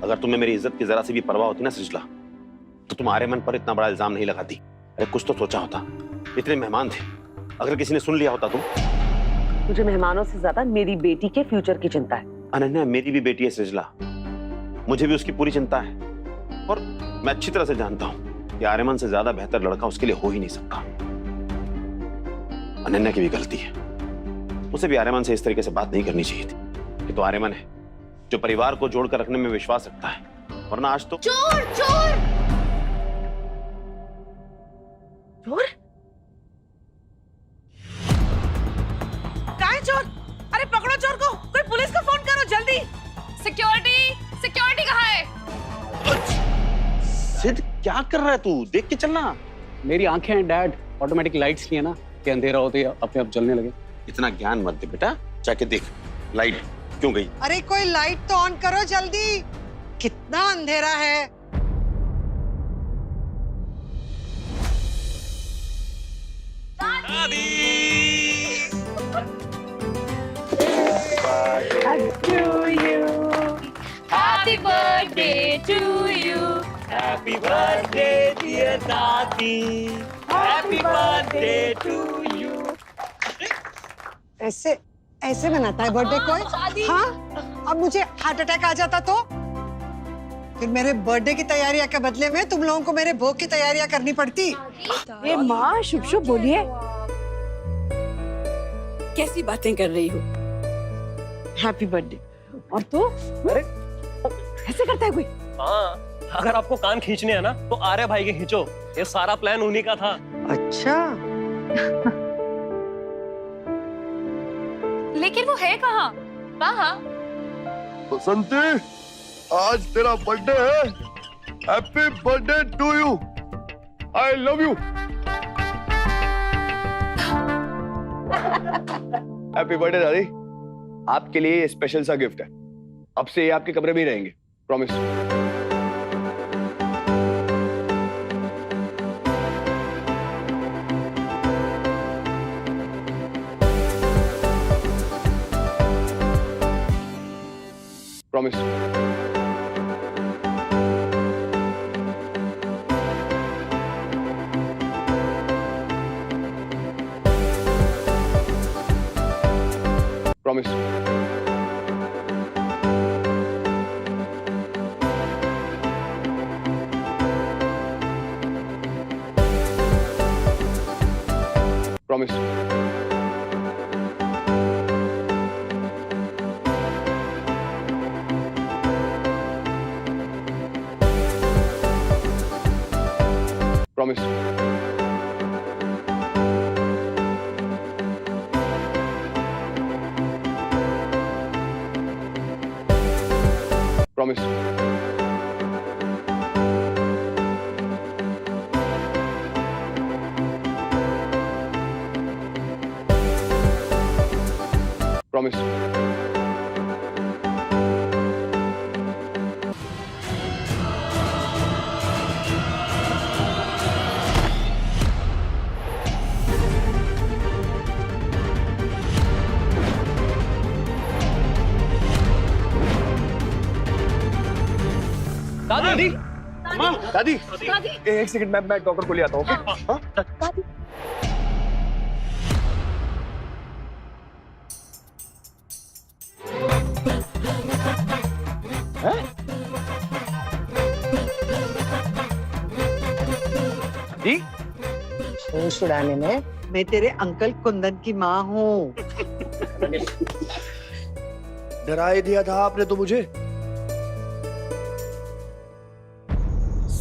अगर तुम्हें मेरी इज्जत की जरा सी भी परवाह होती ना सृजला, तो तुम आर्यमन पर इतना बड़ा इल्जाम नहीं लगाती। अरे कुछ तो सोचा होता। इतने मेहमान थे, अगर किसी ने सुन लिया होता तो। मुझे मेहमानों से ज्यादा मेरी बेटी के फ्यूचर की चिंता है। अनन्या, मेरी भी बेटी है सृजला, मुझे भी उसकी पूरी चिंता है। और मैं अच्छी तरह से जानता हूं कि आर्यमन से ज्यादा बेहतर लड़का उसके लिए हो ही नहीं सकता। अनन्या की भी गलती है, उसे भी आर्यमन से इस तरीके से बात नहीं करनी चाहिए थी। ये तो आर्यमन है जो परिवार को जोड़कर रखने में विश्वास रखता है, वरना आज तो चोर चोर चोर? कहाँ है चोर? अरे पकड़ो चोर को, कोई पुलिस को फोन करो जल्दी। सिक्योरिटी सिक्योरिटी कहाँ है? सिद्ध, क्या कर रहा है तू? देख के चलना। मेरी आंखें हैं डैड, ऑटोमेटिक लाइट्स नहीं है ना कि अंधेरा होते ही अपने आप जलने लगे। इतना ज्ञान मत दे बेटा, जाके देख लाइट क्यों गई। अरे कोई लाइट तो ऑन करो जल्दी, कितना अंधेरा है। Happy birthday to you. Happy birthday dear दादी, Happy birthday to you. ऐसे ऐसे मनाता है बर्थडे कोई? हाँ, अब मुझे हार्ट अटैक आ जाता तो फिर मेरे बर्थडे की तैयारियां के बदले में तुम लोगों को मेरे भोग की तैयारियां करनी पड़ती। ए माँ, शुभ शुभ बोलिए। कैसी बातें कर रही हो? Happy birthday. और तू? अरे ऐसे करता है कोई? हाँ, अगर आपको कान खींचने हैं ना तो आर्य भाई के खींचो, ये सारा प्लान उन्हीं का था। अच्छा। लेकिन वो है कहाँ? कहाँ? बसंती, आज तेरा बर्थडे है। Happy birthday to you. I love you. Happy birthday दादी, आपके लिए ये स्पेशल सा गिफ्ट है। अब से ये आपके कमरे में ही रहेंगे, promise. Promise. Promise. Promise. Promise. Promise. Promise. दादी, दादी, एक सेकंड, मैं डॉक्टर को ले आता हूँ। ओके? जी? होश उड़ाने में मैं तेरे अंकल कुंदन की माँ हूँ। डरा ही दिया था आपने तो मुझे।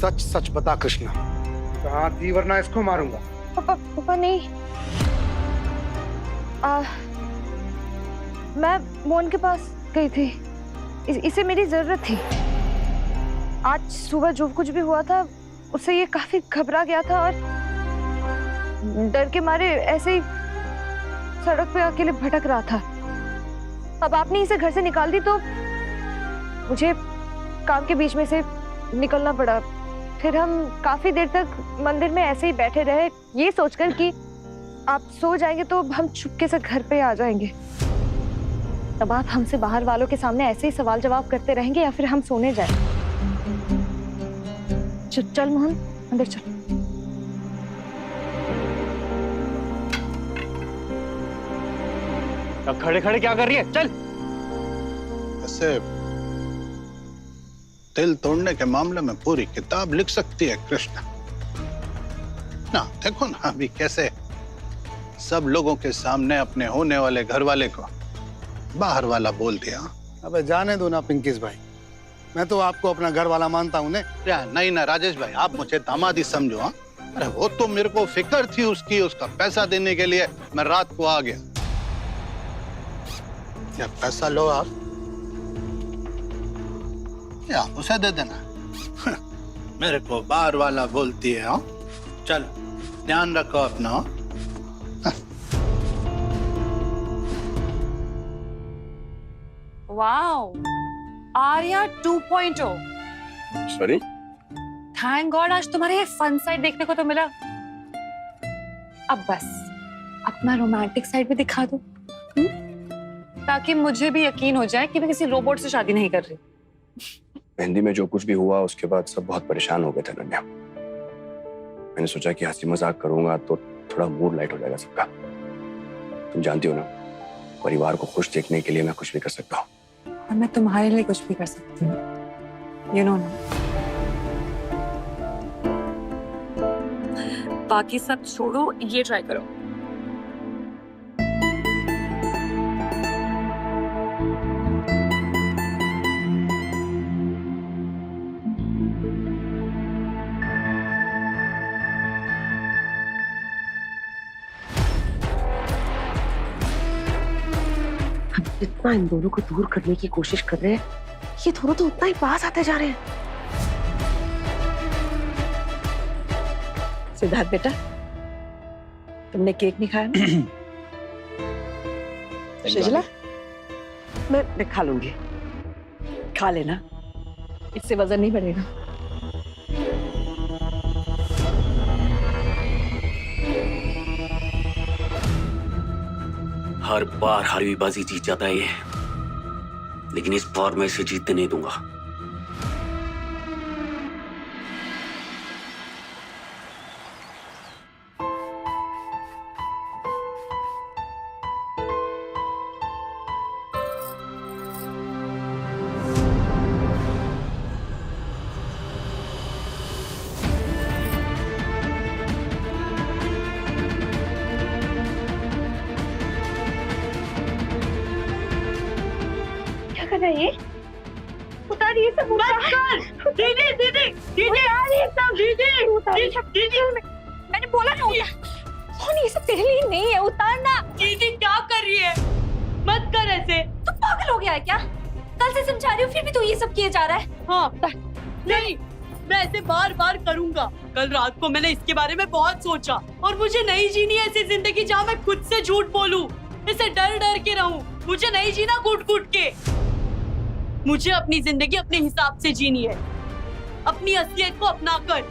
सच सच बता कृष्णा, कहाँ थी, वरना इसको मारूंगा। पापा नहीं, मैं मोहन के पास गई थी। इसे मेरी जरूरत थी। आज सुबह जो कुछ भी हुआ था उससे ये काफी घबरा गया था और डर के मारे ऐसे ही सड़क पे अकेले भटक रहा था। अब आपने इसे घर से निकाल दी तो मुझे काम के बीच में से निकलना पड़ा। फिर हम काफी देर तक मंदिर में ऐसे ही बैठे रहे, ये सोचकर कि आप सो जाएंगे तो हम चुपके से घर पे आ जाएंगे। तब आप हमसे बाहर वालों के सामने ऐसे ही सवाल जवाब करते रहेंगे या फिर हम सोने जाएं। चल मोहन अंदर चल। अब खड़े खड़े क्या कर रही है? चल। ऐसे दिल तोड़ने के मामले में पूरी किताब लिख सकती है कृष्णा ना। देखो ना अभी कैसे सब लोगों के सामने अपने होने वाले घर वाले को बाहर वाला बोल दिया। अबे जाने दो ना पिंकिस भाई, मैं तो आपको अपना घर वाला मानता हूँ ने। नहीं ना राजेश भाई, आप मुझे दामाद ही समझो। हाँ, अरे वो तो मेरे को फिक्र थी उसकी, उसका पैसा देने के लिए मैं रात को आ गया। क्या पैसा लो आप, या उसे दे देना। मेरे को बाहर वाला बोलती है। हाँ चलो ध्यान रखो अपना। Wow, Arya 2.0। Sorry, thank God आज तुम्हारे ये फन साइड देखने को तो मिला। अब बस अपना रोमांटिक साइड भी दिखा दो, ताकि मुझे भी यकीन हो जाए कि मैं किसी रोबोट से शादी नहीं कर रही। मेहंदी में जो कुछ भी हुआ उसके बाद सब बहुत परेशान हो गए थे अनन्या। मैंने सोचा कि हंसी मजाक करूंगा तो थोड़ा मूड लाइट हो जाएगा सबका। तुम जानती हो ना, परिवार को खुश देखने के लिए मैं कुछ भी कर सकता हूँ। और मैं तुम्हारे लिए कुछ भी कर सकती हूँ, यू नो ना। बाकी सब छोड़ो, ये ट्राई करो। जितना इन दोनों को दूर करने की कोशिश कर रहे हैं, ये दोनों तो उतना ही पास आते जा रहे हैं। सिद्धार्थ बेटा, तुमने केक नहीं खाया ना? शिजला, मैं खा लूंगी। खा लेना, इससे वजन नहीं बढ़ेगा। हर बार हारवी बाजी जीत जाता है ये, लेकिन इस बार मैं इसे जीतने नहीं दूंगा। ये उतारिए सब, उतार। दीदी दीदी दीदी उतारिए सब, दीदी दीदी मैंने बोला ना उतार। कौन, ये सब तेरे लिए नहीं है, उतारना। दीदी क्या कर रही है, मत कर ऐसे। तू पागल हो गया है क्या? कल से समझा रही हूँ फिर भी तू ये सब किए जा रहा है। हाँ नहीं, मैं ऐसे बार बार करूंगा। कल रात को मैंने इसके बारे में बहुत सोचा और मुझे नहीं जीनी ऐसी जिंदगी जहाँ मैं खुद से झूठ बोलूं, ऐसे डर डर के रहूं। मुझे नहीं जीना घुट घुट के। मुझे अपनी जिंदगी अपने हिसाब से जीनी है, अपनी असलियत को अपना कर।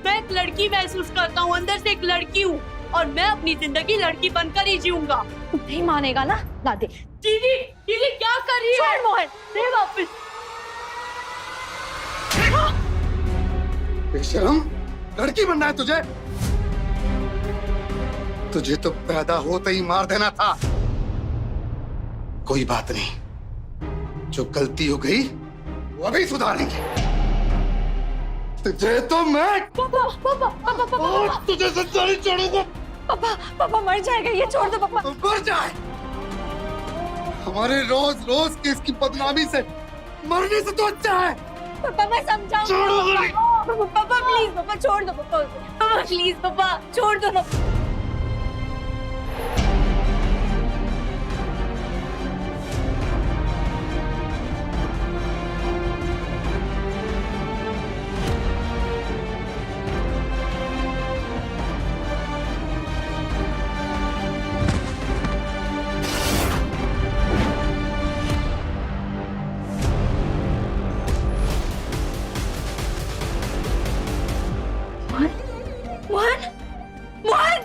मैं एक लड़की महसूस करता हूँ, अंदर से एक लड़की हूँ, और मैं अपनी जिंदगी लड़की बनकर ही जीऊंगा। नहीं मानेगा ना? ला दे। दीदी दीदी क्या कर रही है? मोहन दे वापस। बेशरम, लड़की बनना है तुझे? तुझे तो पैदा होते ही मार देना था। कोई बात नहीं, जो गलती हो गई वो अभी सुधारेंगे। तुझे तो मैं पापा तुझे सच्चा नहीं छोड़ूंगा। पापा मर जाएगा, ये छोड़ दो पापा। मर जाए, हमारे रोज रोज की इसकी बदनामी से मरने से तो अच्छा है। पापा मैं समझाऊंगा। पापा प्लीज, पापा छोड़ दो। पापा प्लीज, पापा छोड़ दो ना। मोहन, मोहन, मोहन।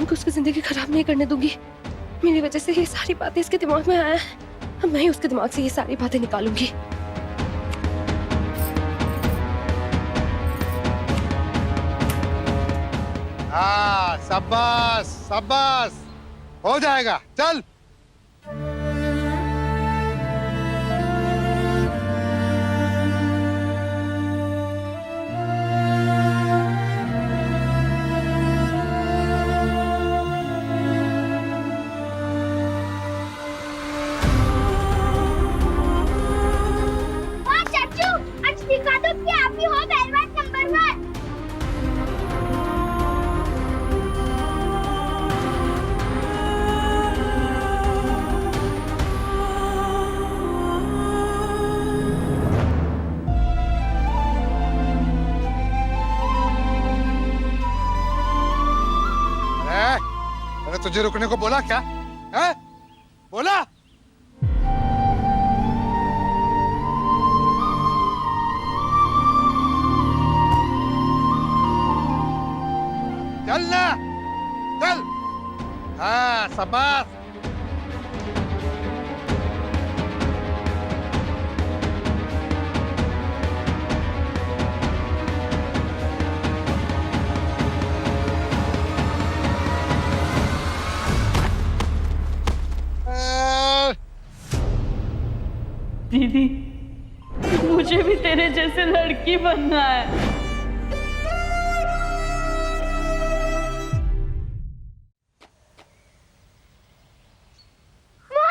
को उसकी जिंदगी खराब नहीं करने दूंगी। मेरी वजह से ये सारी बातें इसके दिमाग में आया है। अब मैं ही उसके दिमाग से ये सारी बातें निकालूंगी। हाँ, शाबाश शाबाश, हो जाएगा, चल। चाचू, आज दिखा दो कि आप ही हो पहलवान नंबर 1। मैंने तुझे रुकने को बोला क्या? है? बोला? चल ना, चल। हाँ, शाबाश। दीदी, मुझे भी तेरे जैसे लड़की बनना है।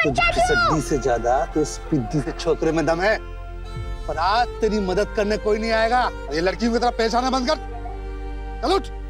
तुझकी सड्डी से ज्यादा तो इस पिद्दी से छोकरे में दम है। पर आज तेरी मदद करने कोई नहीं आएगा। ये लड़कियों की तरह पेश आना बंद कर। चल उठ।